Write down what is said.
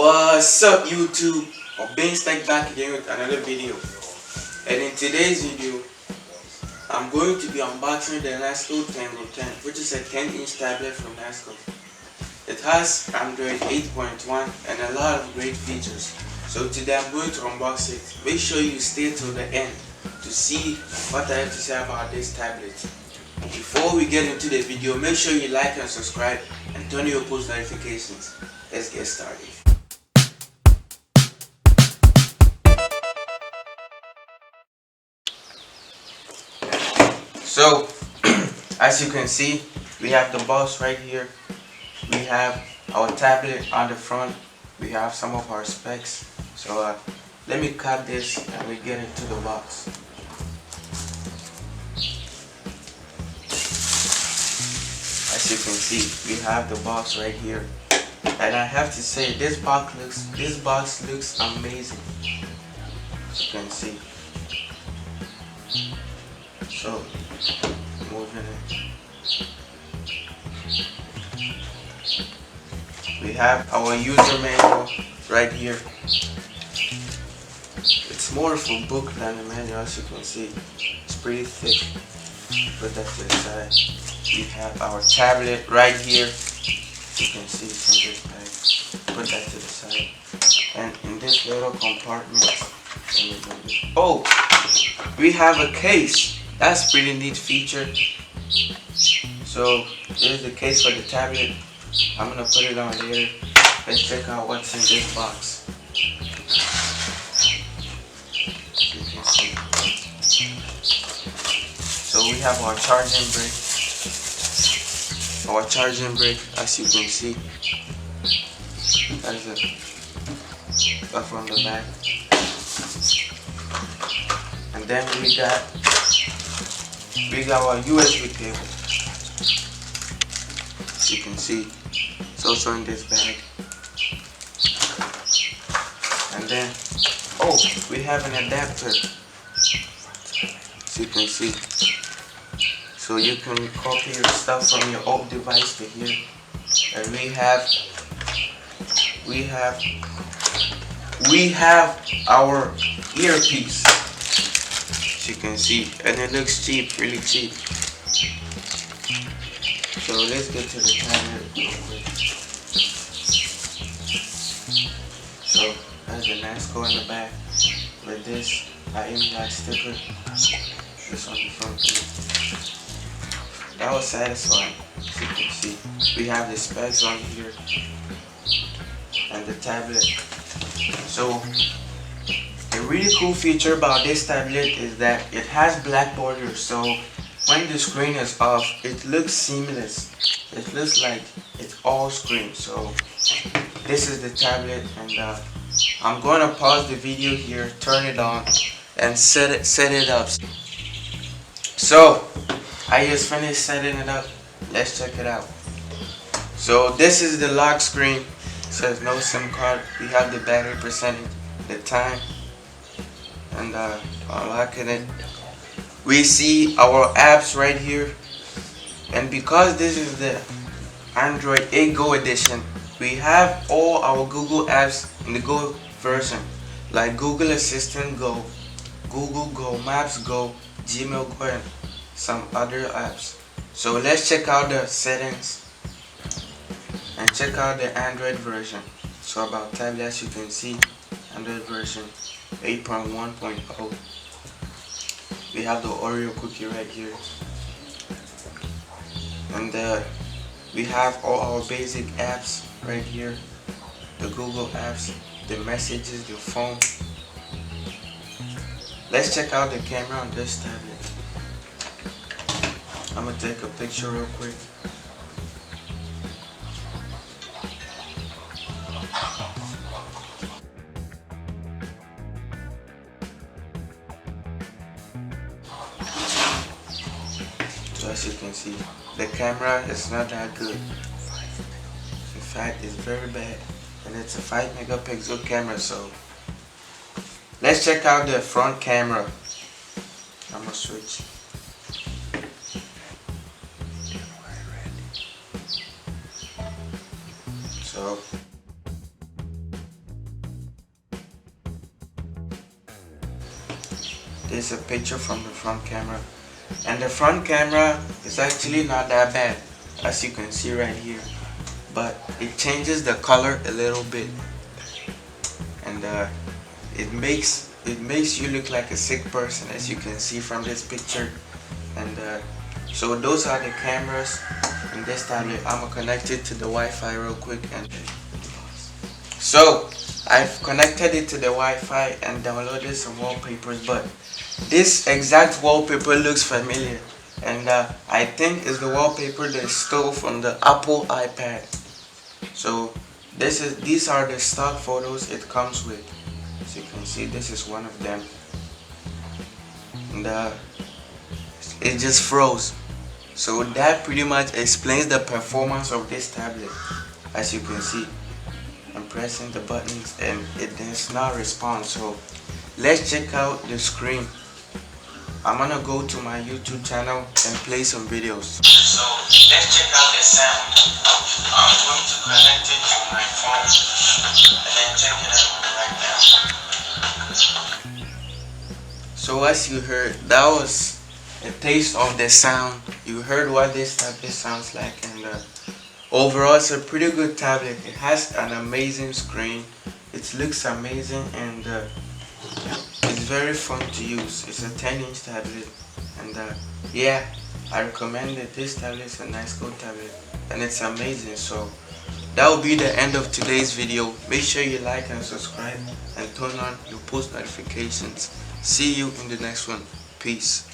What's up YouTube? Obeng back again with another video. And in today's video, I'm going to be unboxing the Nasco Tango 10, which is a 10-inch tablet from Nasco. It has Android 8.1 and a lot of great features. So today I'm going to unbox it. Make sure you stay till the end to see what I have to say about this tablet. Before we get into the video, make sure you like and subscribe and turn on your post notifications. Let's get started. So, as you can see, we have the box right here. We have our tablet on the front. We have some of our specs. So, let me cut this and we get into the box. As you can see, we have the box right here. And I have to say, this box looks amazing. As you can see. So, moving it. We have our user manual right here. It's more of a book than a manual, as you can see. It's pretty thick. Put that to the side. We have our tablet right here. You can see it's in this bag. Put that to the side. And in this little compartment, oh, we have a case. That's a pretty neat feature. So this is the case for the tablet. I'm gonna put it on later. Let's check out what's in this box. You can see. So we have our charging brick. Our charging brick, as you can see. That's it. Stuff from the back. And then we got our USB cable. As you can see, it's also in this bag. And then, oh, we have an adapter. As you can see. So you can copy your stuff from your old device to here. And we have our earpiece. As you can see, and it looks cheap, really cheap. So let's get to the tablet real quick. So there's the Nasco in the back with this IMI sticker. This on the front too. That was satisfying. As you can see, we have the specs on here and the tablet. So a really cool feature about this tablet is that it has black borders, so when the screen is off, it looks seamless. It looks like it's all screen. So this is the tablet, and I'm going to pause the video here, turn it on, and set it up. So I just finished setting it up. Let's check it out. So this is the lock screen. It says no SIM card. We have the battery percentage, the time, and unlocking it. We see our apps right here, and because this is the Android 8 Go edition, we have all our Google apps in the Go version, like Google Assistant Go, Google Go, Maps Go, Gmail Go, and some other apps. So let's check out the settings and check out the Android version. So about tablet, as you can see, Android version 8.1.0. We have the Oreo cookie right here, and we have all our basic apps right here, the Google apps, the messages, your phone. Let's check out the camera on this tablet. I'm gonna take a picture real quick. So as you can see, the camera is not that good. In fact, it's very bad, and it's a 5 megapixel camera. So let's check out the front camera. I'm gonna switch. So This is a picture from the front camera, and the front camera is actually not that bad, as you can see right here, but it changes the color a little bit, and it makes you look like a sick person, as you can see from this picture. And so those are the cameras in this tablet. I'm gonna connect it to the Wi-Fi real quick. And so I've connected it to the Wi-Fi and downloaded some wallpapers, but this exact wallpaper looks familiar, and I think it's the wallpaper they stole from the Apple iPad. So these are the stock photos it comes with. As you can see, this is one of them, and it just froze. So that pretty much explains the performance of this tablet. As you can see, I'm pressing the buttons and it does not respond. So let's check out the screen. I'm gonna go to my YouTube channel and play some videos. So let's check out the sound. I'm going to connect it to my phone and then check it out right now. So as you heard, that was a taste of the sound. You heard what this tablet sounds like, and overall it's a pretty good tablet. It has an amazing screen. It looks amazing, and it's very fun to use. It's a 10-inch tablet, and yeah, I recommend it. This tablet is a Nasco tablet, and it's amazing. So that will be the end of today's video. Make sure you like and subscribe and turn on your post notifications. See you in the next one. Peace.